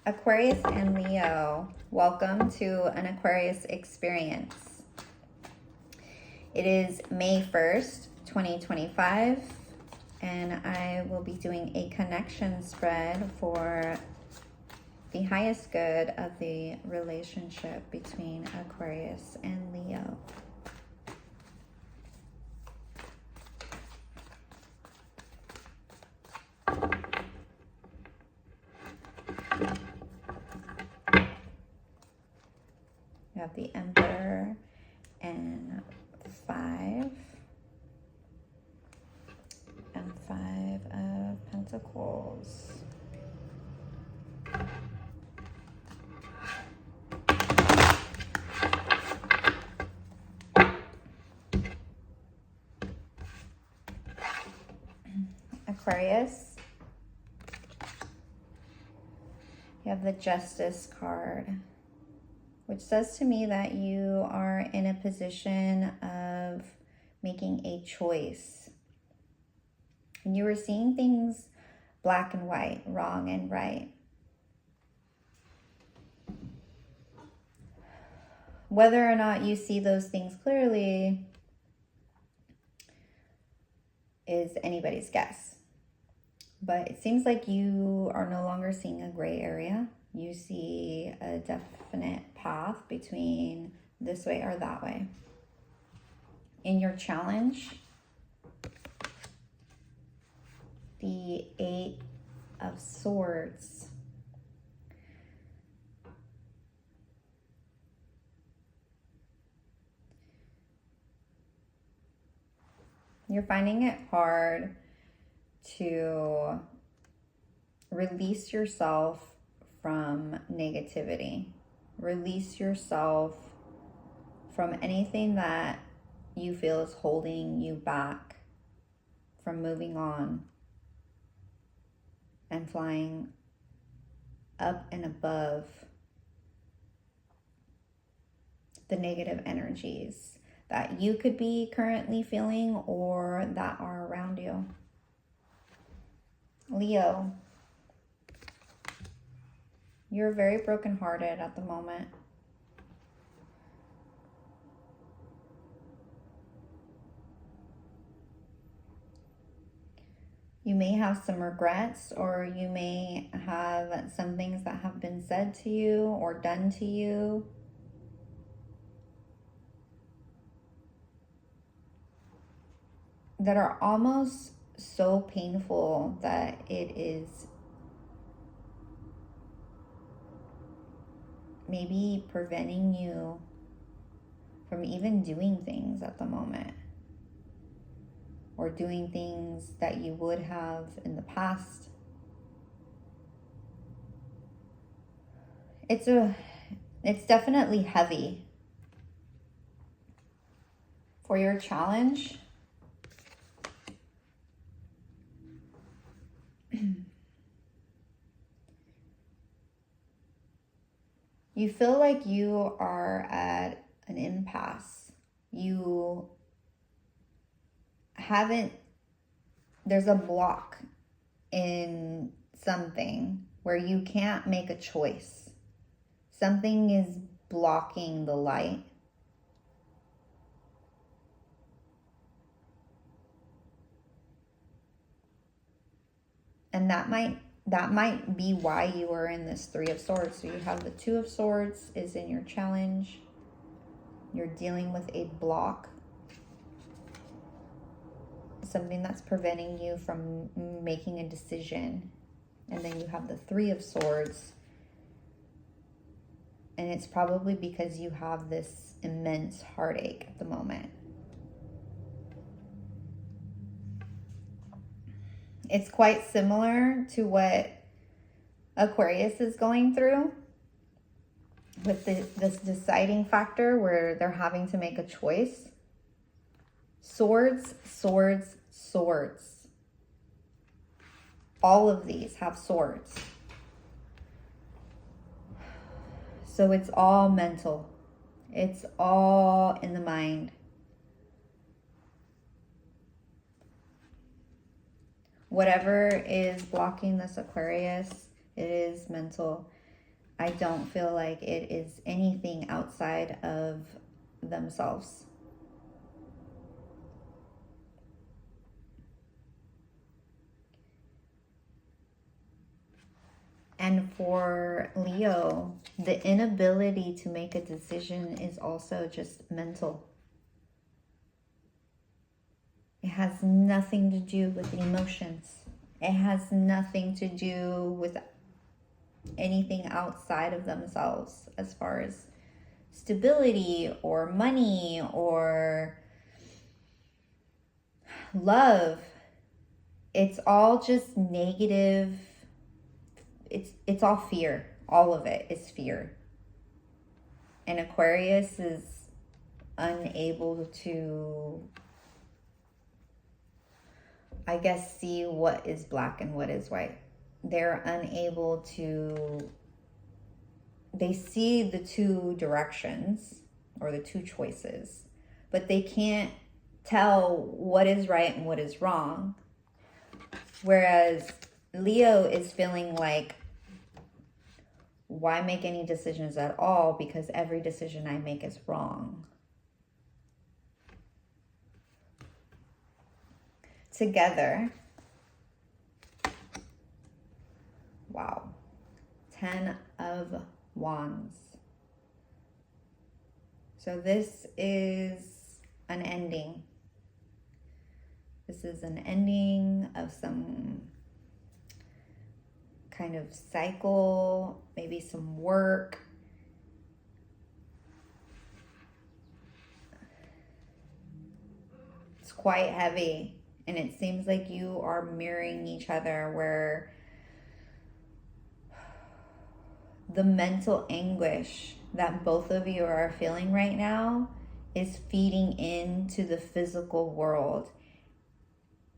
Aquarius and Leo, welcome to an Aquarius experience. It is May 1st, 2025, and I will be doing a connection spread for the highest good of the relationship between Aquarius and Leo. You have the Emperor and 5 and 5 of Pentacles. Aquarius, you have the Justice card, which says to me that you are in a position of making a choice. And you were seeing things black and white, wrong and right. Whether or not you see those things clearly is anybody's guess. But it seems like you are no longer seeing a gray area. You see a definite path between this way or that way. In your challenge, the 8 of Swords. You're finding it hard to release yourself from negativity. Release yourself from anything that you feel is holding you back from moving on and flying up and above the negative energies that you could be currently feeling or that are around you. Leo, you're very brokenhearted at the moment. You may have some regrets, or you may have some things that have been said to you or done to you that are almost so painful that it is maybe preventing you from even doing things at the moment, or doing things that you would have in the past. It's definitely heavy. For your challenge, you feel like you are at an impasse. There's a block in something where you can't make a choice. Something is blocking the light. And that might be why you are in this 3 of Swords. So you have the 2 of Swords is in your challenge. You're dealing with a block. Something that's preventing you from making a decision. And then you have the 3 of Swords. And it's probably because you have this immense heartache at the moment. It's quite similar to what Aquarius is going through with this deciding factor where they're having to make a choice. Swords, swords, swords. All of these have swords. So it's all mental. It's all in the mind. Whatever is blocking this Aquarius, it is mental. I don't feel like it is anything outside of themselves. And for Leo, the inability to make a decision is also just mental. It has nothing to do with emotions. It has nothing to do with anything outside of themselves as far as stability or money or love. It's all just negative. It's all fear. All of it is fear. And Aquarius is unable to, I guess, see what is black and what is white. They're unable to, they see the two directions or the two choices, but they can't tell what is right and what is wrong. Whereas Leo is feeling like, why make any decisions at all? Because every decision I make is wrong. Together, wow, 10 of Wands. So this is an ending. This is an ending of some kind of cycle, maybe some work. It's quite heavy, and it seems like you are mirroring each other, where the mental anguish that both of you are feeling right now is feeding into the physical world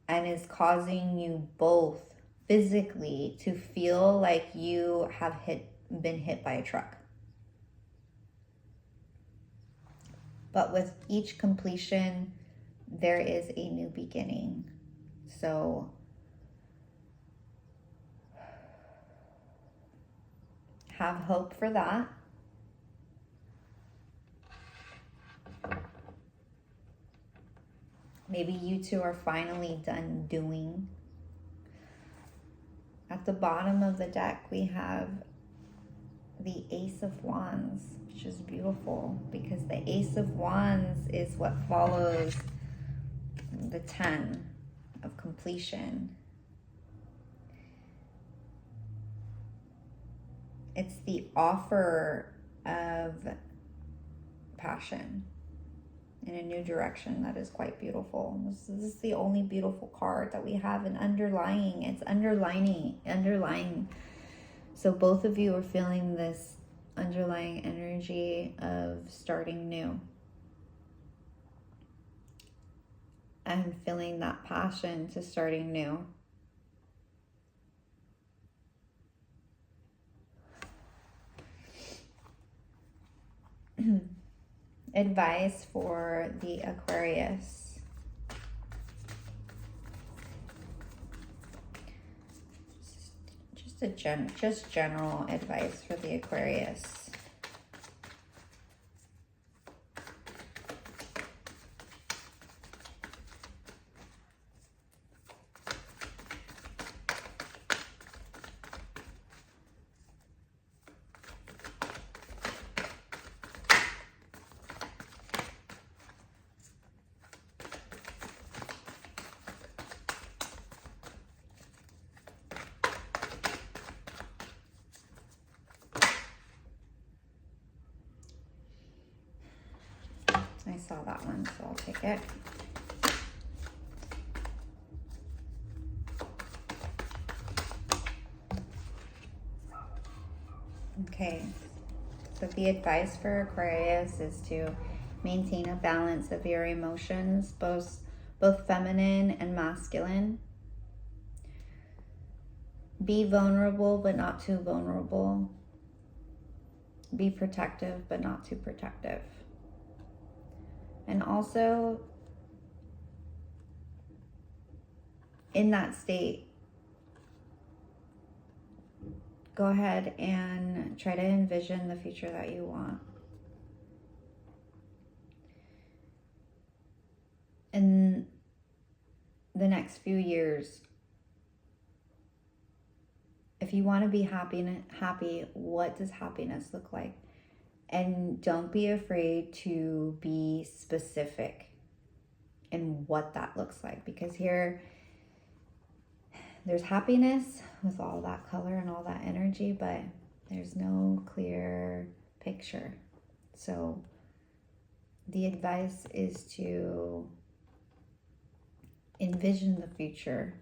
and is causing you both physically to feel like you have been hit by a truck. But with each completion, there is a new beginning. So have hope for that. Maybe you two are finally done doing. At the bottom of the deck, we have the Ace of Wands, which is beautiful because the Ace of Wands is what follows the 10 of completion. It's the offer of passion in a new direction that is quite beautiful. This is the only beautiful card that we have in underlying. It's underlying. So both of you are feeling this underlying energy of starting new. And feeling that passion to starting new. Advice for the Aquarius. Just general advice for the Aquarius. I saw that one, so I'll take it. Okay, so the advice for Aquarius is to maintain a balance of your emotions, both feminine and masculine. Be vulnerable, but not too vulnerable. Be protective, but not too protective. And also, in that state, go ahead and try to envision the future that you want. In the next few years, if you want to be happy, what does happiness look like? And don't be afraid to be specific in what that looks like, because here there's happiness with all that color and all that energy, but there's no clear picture. So the advice is to envision the future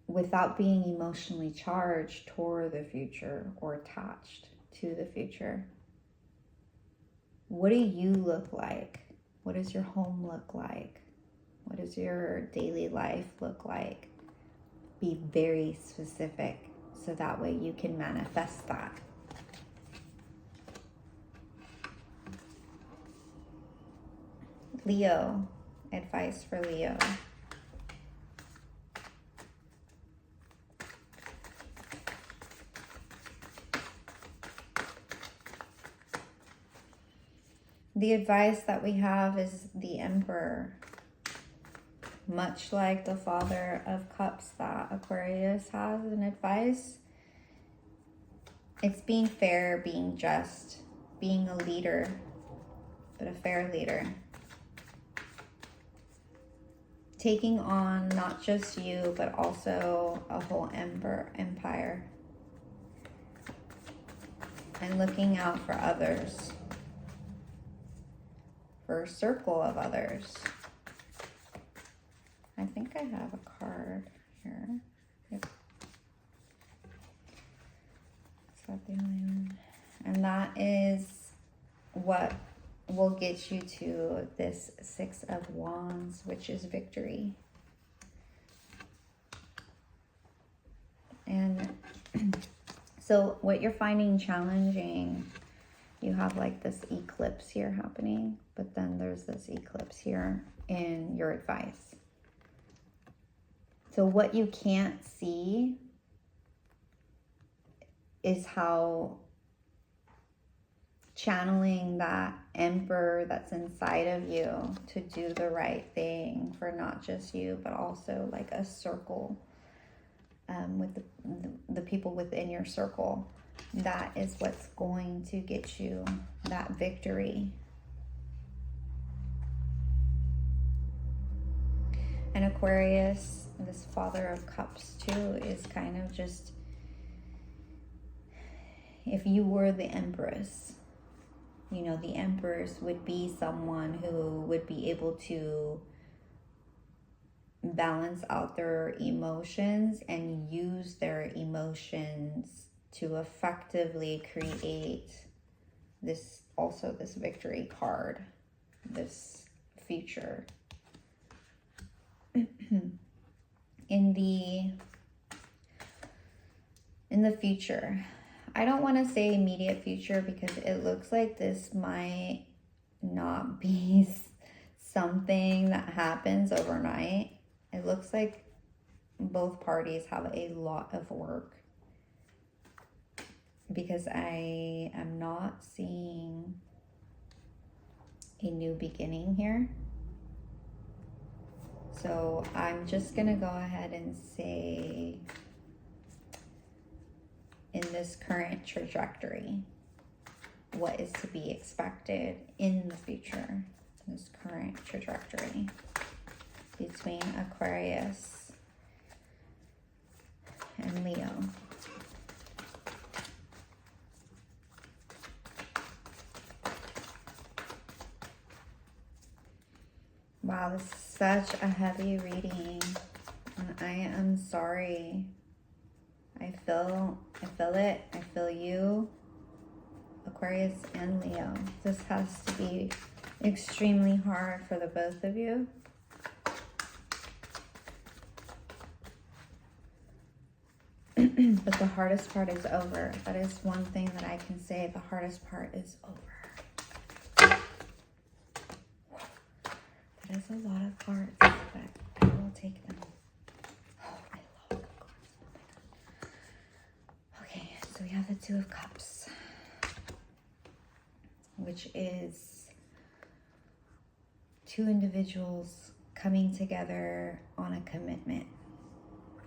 without being emotionally charged toward the future or attached to the future. What do you look like? What does your home look like? What does your daily life look like? Be very specific so that way you can manifest that. Leo, advice for Leo. The advice that we have is the Emperor. Much like the Father of Cups that Aquarius has an advice. It's being fair, being just, being a leader, but a fair leader. Taking on not just you, but also a whole empire. And looking out for others. For a circle of others. I think I have a card here. Yep. And that is what will get you to this Six of Wands, which is victory. And so what you're finding challenging, you have like this eclipse here happening, but then there's this eclipse here in your advice. So what you can't see is how channeling that Emperor that's inside of you to do the right thing for not just you, but also like a circle with the people within your circle. That is what's going to get you that victory. And Aquarius, this Father of Cups too, is kind of just, if you were the Empress, you know, the Empress would be someone who would be able to balance out their emotions and use their emotions to effectively create this, also this victory card, this future. In the future, I don't want to say immediate future because it looks like this might not be something that happens overnight. It looks like both parties have a lot of work, because I am not seeing a new beginning here. So I'm just going to go ahead and say, in this current trajectory, what is to be expected in the future, this current trajectory between Aquarius and Leo. Wow, this is such a heavy reading, and I am sorry. I feel it. I feel you, Aquarius and Leo. This has to be extremely hard for the both of you. But the hardest part is over. That is one thing that I can say. The hardest part is over. That is a lot of cards, but I will take them. Oh, I love we have the Two of Cups, which is two individuals coming together on a commitment.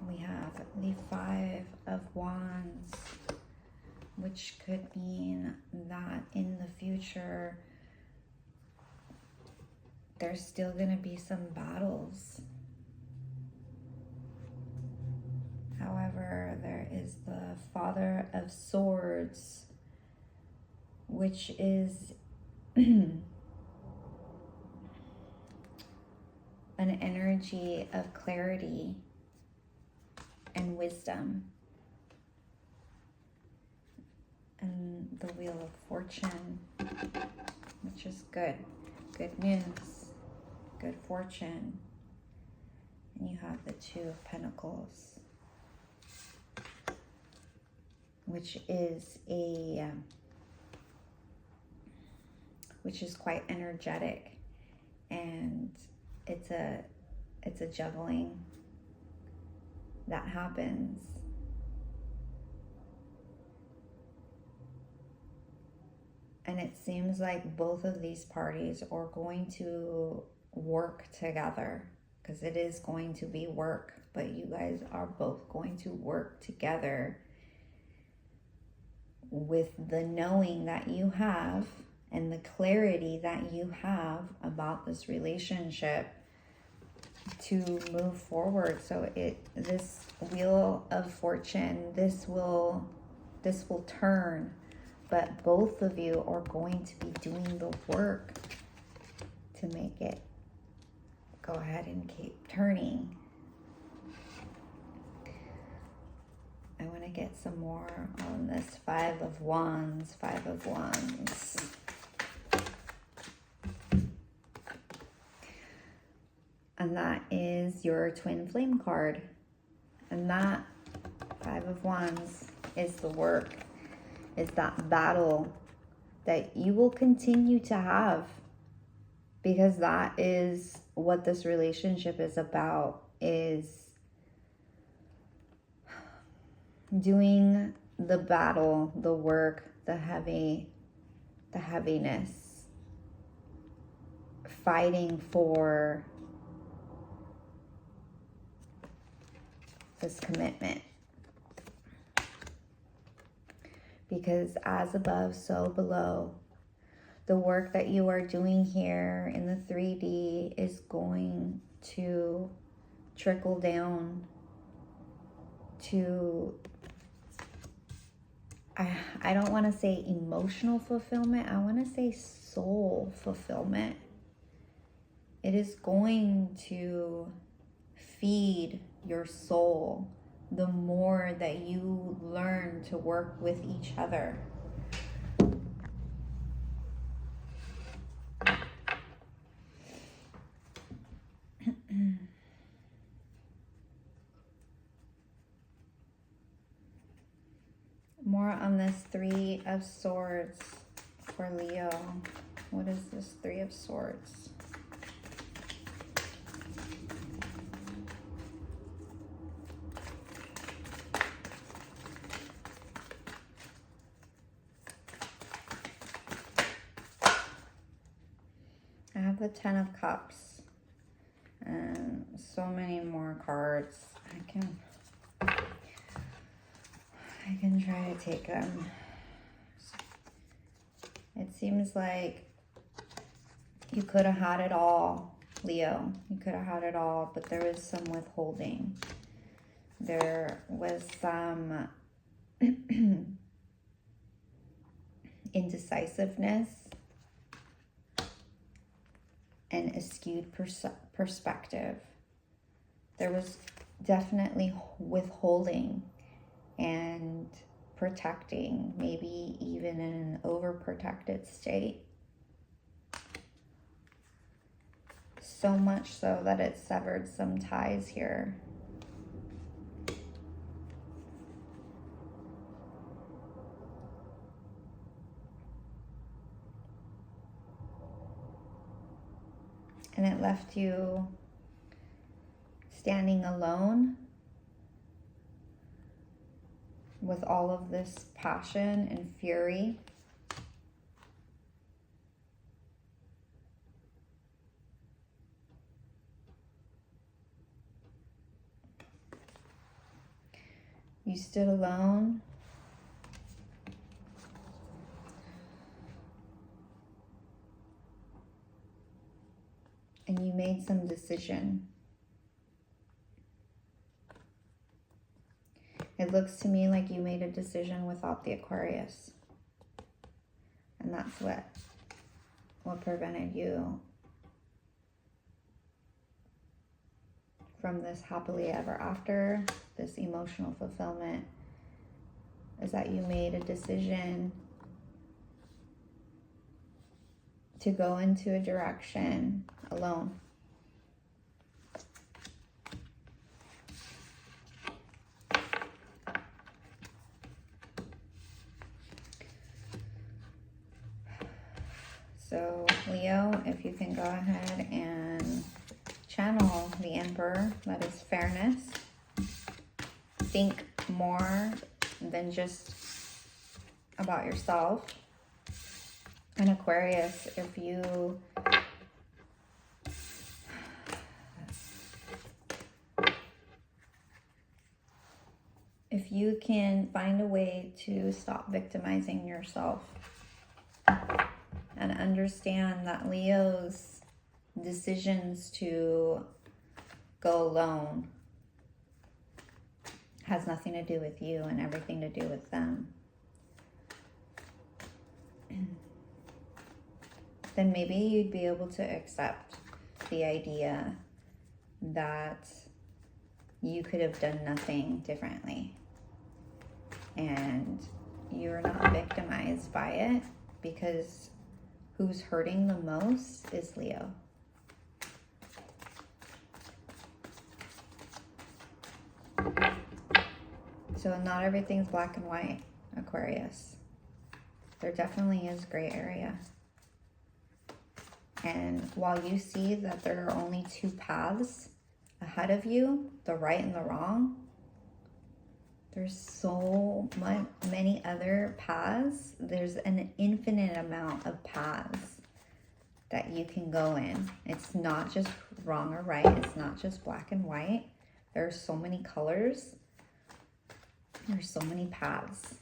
We have the Five of Wands, which could mean that in the future, there's still going to be some battles. However, there is the Father of Swords, which is an energy of clarity and wisdom. And the Wheel of Fortune, which is good. Good news, good fortune. And you have the Two of Pentacles, which is quite energetic, and it's a juggling that happens. And it seems like both of these parties are going to work together, because it is going to be work, but you guys are both going to work together with the knowing that you have and the clarity that you have about this relationship to move forward. So this Wheel of Fortune, this will turn, but both of you are going to be doing the work to make it go ahead and keep turning. I want to get some more on this Five of Wands, Five of Wands. And that is your twin flame card. And that Five of Wands is the work, is that battle that you will continue to have, because that is what this relationship is about, is doing the battle, the work, the heaviness, fighting for this commitment. Because as above, so below, the work that you are doing here in the 3D is going to trickle down to, I don't want to say emotional fulfillment, I want to say soul fulfillment. It is going to feed your soul the more that you learn to work with each other. More on this Three of Swords for Leo. What is this Three of Swords? I have the Ten of Cups and so many more cards. I can try to take them. It seems like you could have had it all, Leo. You could have had it all, but there was some withholding. There was some indecisiveness and a skewed perspective. There was definitely withholding and protecting, maybe even in an overprotected state. So much so that it severed some ties here. And it left you standing alone with all of this passion and fury. You stood alone. And you made some decision. It looks to me like you made a decision without the Aquarius. And that's what prevented you from this happily ever after, this emotional fulfillment, is that you made a decision to go into a direction alone. So Leo, if you can go ahead and channel the Emperor, that is fairness. Think more than just about yourself. And Aquarius, if you can find a way to stop victimizing yourself and understand that Leo's decisions to go alone has nothing to do with you and everything to do with them, then maybe you'd be able to accept the idea that you could have done nothing differently and you're not victimized by it, because who's hurting the most is Leo. So not everything's black and white, Aquarius. There definitely is gray area. And while you see that there are only two paths ahead of you, the right and the wrong, there's so many other paths. There's an infinite amount of paths that you can go in. It's not just wrong or right. It's not just black and white. There are so many colors. There's so many paths.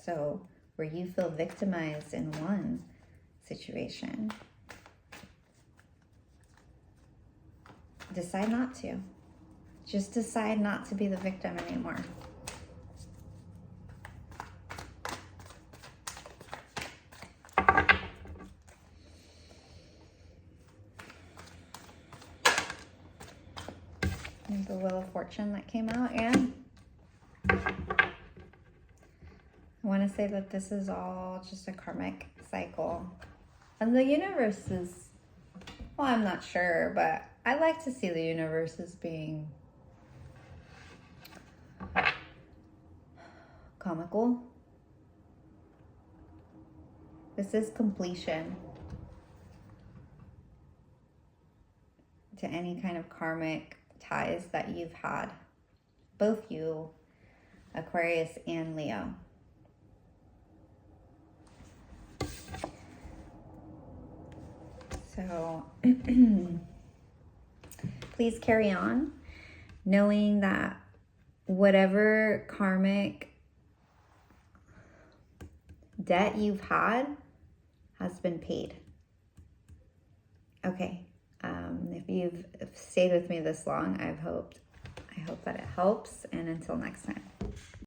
So where you feel victimized in one situation, decide not to. Just decide not to be the victim anymore. There's the Wheel of Fortune that came out, and I want to say that this is all just a karmic cycle. And the universe is, well, I'm not sure, but I like to see the universe as being comical. This is completion to any kind of karmic ties that you've had. Both you, Aquarius and Leo. So please carry on, knowing that whatever karmic debt you've had has been paid. Okay, if you've stayed with me this long, I hope that it helps, and until next time.